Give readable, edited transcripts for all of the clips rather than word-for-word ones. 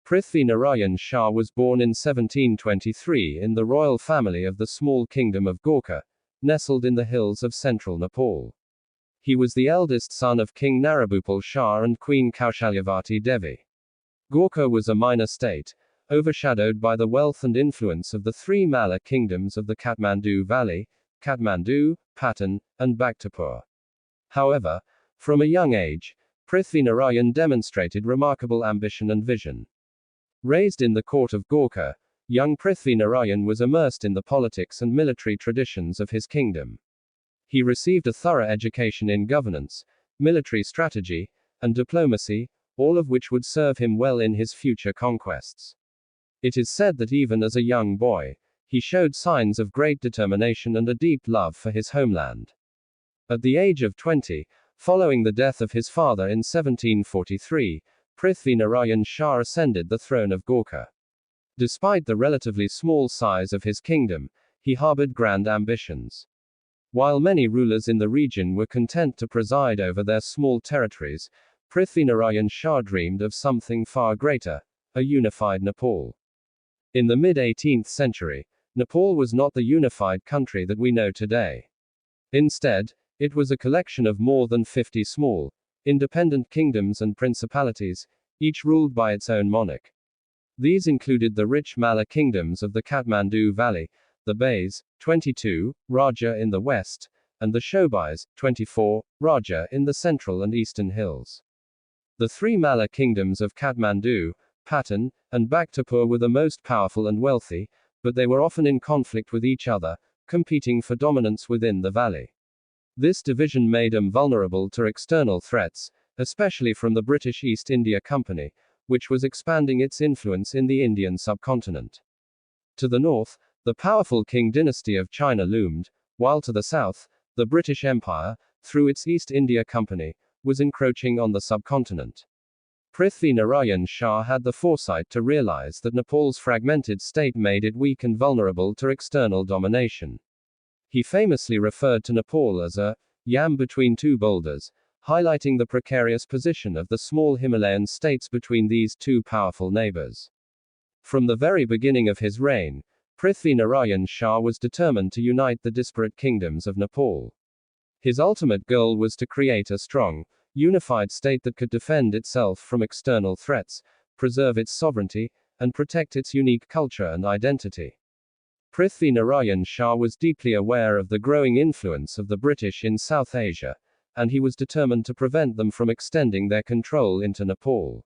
Prithvi Narayan Shah was born in 1723 in the royal family of the small kingdom of Gorkha, nestled in the hills of central Nepal. He was the eldest son of King Narabhupal Shah and Queen Kaushalyavati Devi. Gorkha was a minor state, overshadowed by the wealth and influence of the three Malla kingdoms of the Kathmandu Valley, Kathmandu, Patan, and Bhaktapur. However, from a young age, Prithvi Narayan demonstrated remarkable ambition and vision. Raised in the court of Gorkha, young Prithvi Narayan was immersed in the politics and military traditions of his kingdom. He received a thorough education in governance, military strategy, and diplomacy, all of which would serve him well in his future conquests. It is said that even as a young boy, he showed signs of great determination and a deep love for his homeland. At the age of 20, following the death of his father in 1743, Prithvi Narayan Shah ascended the throne of Gorkha. Despite the relatively small size of his kingdom, he harbored grand ambitions. While many rulers in the region were content to preside over their small territories, Prithvi Narayan Shah dreamed of something far greater, a unified Nepal. In the mid-18th century, Nepal was not the unified country that we know today. Instead, it was a collection of more than 50 small, independent kingdoms and principalities, each ruled by its own monarch. These included the rich Malla kingdoms of the Kathmandu Valley, the Bays, 22, Raja in the west, and the Shobais, 24, Raja in the central and eastern hills. The three Malla kingdoms of Kathmandu, Patan, and Bhaktapur were the most powerful and wealthy, but they were often in conflict with each other, competing for dominance within the valley. This division made them vulnerable to external threats, especially from the British East India Company, which was expanding its influence in the Indian subcontinent. To the north, the powerful Qing dynasty of China loomed, while to the south, the British Empire, through its East India Company, was encroaching on the subcontinent. Prithvi Narayan Shah had the foresight to realize that Nepal's fragmented state made it weak and vulnerable to external domination. He famously referred to Nepal as a yam between two boulders, highlighting the precarious position of the small Himalayan states between these two powerful neighbors. From the very beginning of his reign, Prithvi Narayan Shah was determined to unite the disparate kingdoms of Nepal. His ultimate goal was to create a strong, unified state that could defend itself from external threats, preserve its sovereignty, and protect its unique culture and identity. Prithvi Narayan Shah was deeply aware of the growing influence of the British in South Asia, and he was determined to prevent them from extending their control into Nepal.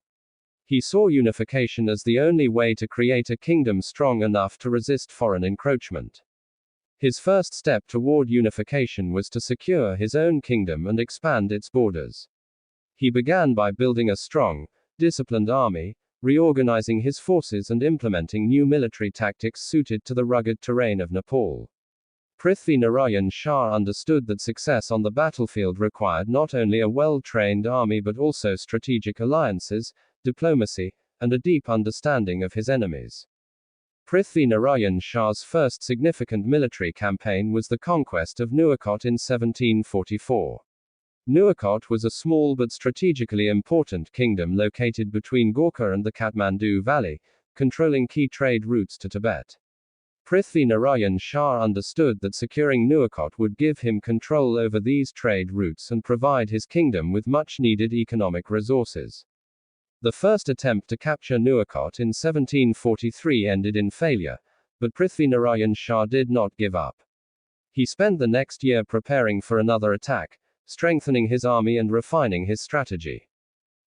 He saw unification as the only way to create a kingdom strong enough to resist foreign encroachment. His first step toward unification was to secure his own kingdom and expand its borders. He began by building a strong, disciplined army, reorganizing his forces and implementing new military tactics suited to the rugged terrain of Nepal. Prithvi Narayan Shah understood that success on the battlefield required not only a well-trained army but also strategic alliances, diplomacy, and a deep understanding of his enemies. Prithvi Narayan Shah's first significant military campaign was the conquest of Nuwakot in 1744. Nuwakot was a small but strategically important kingdom located between Gorkha and the Kathmandu Valley, controlling key trade routes to Tibet. Prithvi Narayan Shah understood that securing Nuwakot would give him control over these trade routes and provide his kingdom with much-needed economic resources. The first attempt to capture Nuwakot in 1743 ended in failure, but Prithvi Narayan Shah did not give up. He spent the next year preparing for another attack, strengthening his army and refining his strategy.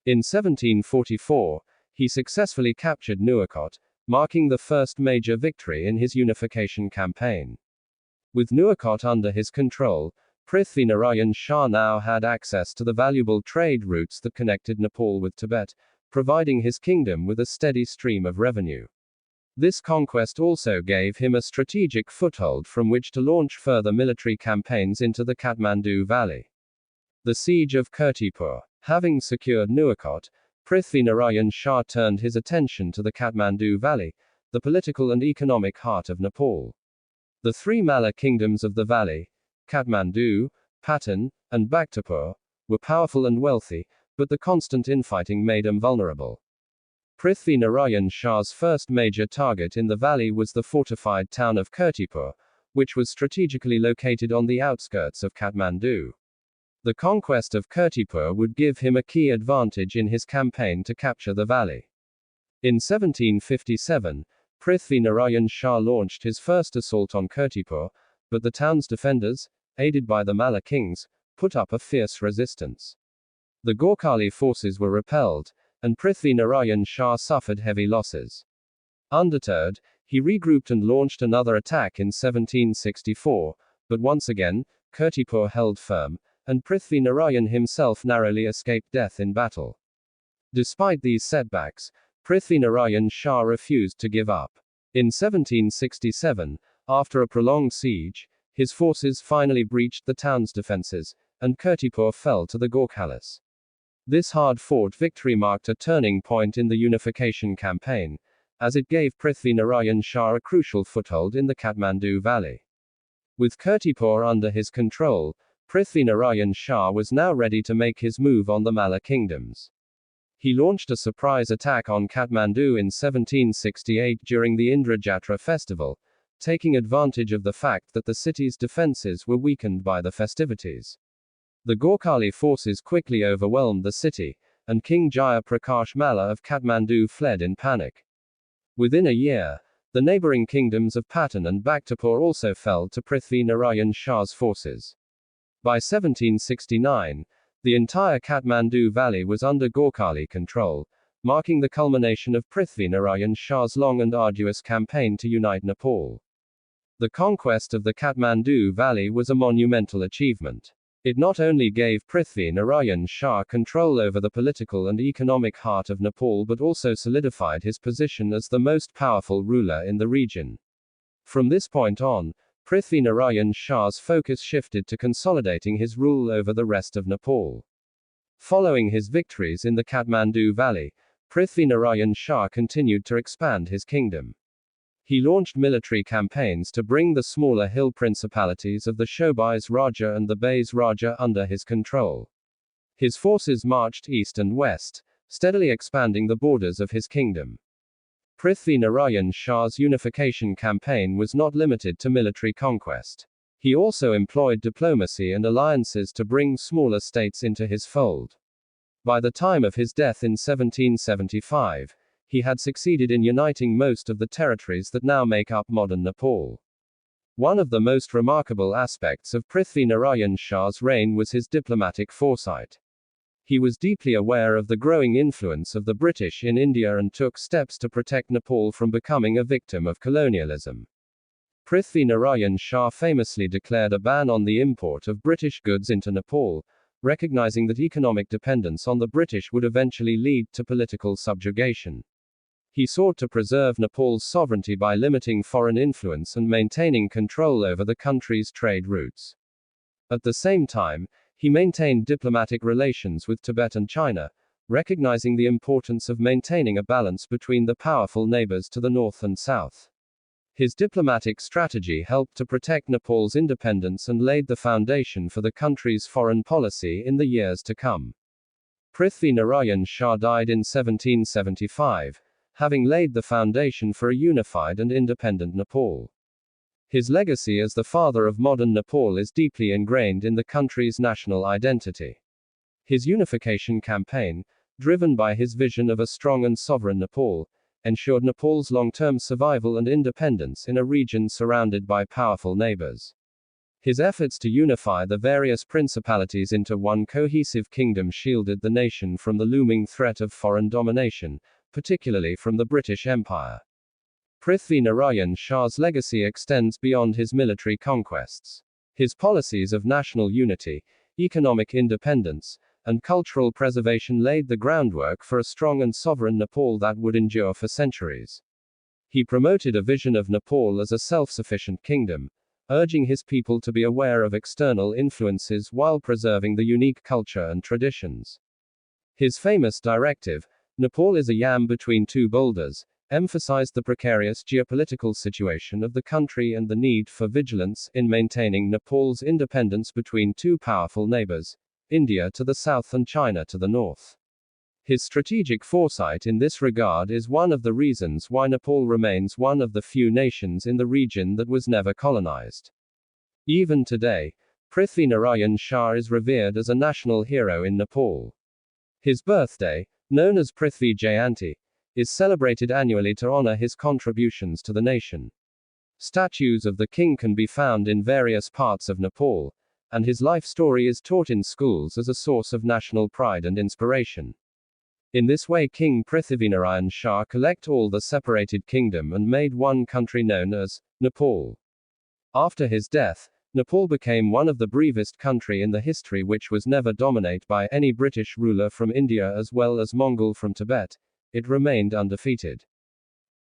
In 1744, he successfully captured Nuwakot, marking the first major victory in his unification campaign. With Nuwakot under his control, Prithvi Narayan Shah now had access to the valuable trade routes that connected Nepal with Tibet, providing his kingdom with a steady stream of revenue. This conquest also gave him a strategic foothold from which to launch further military campaigns into the Kathmandu Valley. The siege of Kirtipur. Having secured Nuwakot, Prithvi Narayan Shah turned his attention to the Kathmandu Valley, the political and economic heart of Nepal. The three Malla kingdoms of the valley, Kathmandu, Patan, and Bhaktapur, were powerful and wealthy, but the constant infighting made them vulnerable. Prithvi Narayan Shah's first major target in the valley was the fortified town of Kirtipur, which was strategically located on the outskirts of Kathmandu. The conquest of Kirtipur would give him a key advantage in his campaign to capture the valley. In 1757, Prithvi Narayan Shah launched his first assault on Kirtipur, but the town's defenders, aided by the Malla kings, put up a fierce resistance. The Gorkhali forces were repelled, and Prithvi Narayan Shah suffered heavy losses. Undeterred, he regrouped and launched another attack in 1764, but once again, Kirtipur held firm, and Prithvi Narayan himself narrowly escaped death in battle. Despite these setbacks, Prithvi Narayan Shah refused to give up. In 1767, after a prolonged siege, his forces finally breached the town's defenses, and Kirtipur fell to the Gorkhalis. This hard-fought victory marked a turning point in the unification campaign, as it gave Prithvi Narayan Shah a crucial foothold in the Kathmandu Valley. With Kirtipur under his control, Prithvi Narayan Shah was now ready to make his move on the Malla kingdoms. He launched a surprise attack on Kathmandu in 1768 during the Indra Jatra festival, taking advantage of the fact that the city's defenses were weakened by the festivities. The Gorkhali forces quickly overwhelmed the city, and King Jaya Prakash Malla of Kathmandu fled in panic. Within a year, the neighboring kingdoms of Patan and Bhaktapur also fell to Prithvi Narayan Shah's forces. By 1769, the entire Kathmandu valley was under Gorkhali control, marking the culmination of Prithvi Narayan Shah's long and arduous campaign to unite Nepal. The conquest of the Kathmandu valley was a monumental achievement. It not only gave Prithvi Narayan Shah control over the political and economic heart of Nepal but also solidified his position as the most powerful ruler in the region. From this point on, Prithvi Narayan Shah's focus shifted to consolidating his rule over the rest of Nepal. Following his victories in the Kathmandu valley, Prithvi Narayan Shah continued to expand his kingdom. He launched military campaigns to bring the smaller hill principalities of the Shobais Raja and the Bais Raja under his control. His forces marched east and west, steadily expanding the borders of his kingdom. Prithvi Narayan Shah's unification campaign was not limited to military conquest. He also employed diplomacy and alliances to bring smaller states into his fold. By the time of his death in 1775, he had succeeded in uniting most of the territories that now make up modern Nepal. One of the most remarkable aspects of Prithvi Narayan Shah's reign was his diplomatic foresight. He was deeply aware of the growing influence of the British in India and took steps to protect Nepal from becoming a victim of colonialism. Prithvi Narayan Shah famously declared a ban on the import of British goods into Nepal, recognizing that economic dependence on the British would eventually lead to political subjugation. He sought to preserve Nepal's sovereignty by limiting foreign influence and maintaining control over the country's trade routes. At the same time, he maintained diplomatic relations with Tibet and China, recognizing the importance of maintaining a balance between the powerful neighbors to the north and south. His diplomatic strategy helped to protect Nepal's independence and laid the foundation for the country's foreign policy in the years to come. Prithvi Narayan Shah died in 1775, having laid the foundation for a unified and independent Nepal. His legacy as the father of modern Nepal is deeply ingrained in the country's national identity. His unification campaign, driven by his vision of a strong and sovereign Nepal, ensured Nepal's long-term survival and independence in a region surrounded by powerful neighbors. His efforts to unify the various principalities into one cohesive kingdom shielded the nation from the looming threat of foreign domination, particularly from the British Empire. Prithvi Narayan Shah's legacy extends beyond his military conquests. His policies of national unity, economic independence, and cultural preservation laid the groundwork for a strong and sovereign Nepal that would endure for centuries. He promoted a vision of Nepal as a self-sufficient kingdom, urging his people to be aware of external influences while preserving the unique culture and traditions. His famous directive, "Nepal is a yam between two boulders," emphasized the precarious geopolitical situation of the country and the need for vigilance in maintaining Nepal's independence between two powerful neighbors, India to the south and China to the north. His strategic foresight in this regard is one of the reasons why Nepal remains one of the few nations in the region that was never colonized. Even today, Prithvi Narayan Shah is revered as a national hero in Nepal. His birthday, known as Prithvi Jayanti, is celebrated annually to honor his contributions to the nation. Statues of the king can be found in various parts of Nepal, and his life story is taught in schools as a source of national pride and inspiration. In this way, King Prithvinarayan Shah collected all the separated kingdom and made one country known as Nepal. After his death, Nepal became one of the briefest country in the history which was never dominated by any British ruler from India as well as Mongol from Tibet. It remained undefeated.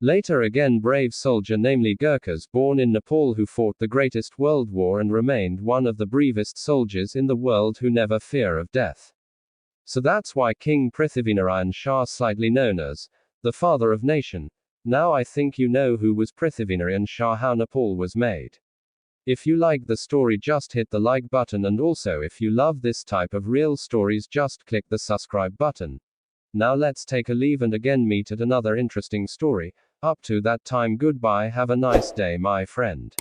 Later again brave soldier namely Gurkhas born in Nepal who fought the greatest world war and remained one of the bravest soldiers in the world who never fear of death. So that's why King Prithvinarayan Shah slightly known as the father of nation. Now I think you know who was Prithvinarayan Shah, how Nepal was made. If you like the story, just hit the like button, and also if you love this type of real stories, just click the subscribe button. Now let's take a leave and again meet at another interesting story. Up to that time, goodbye, have a nice day my friend.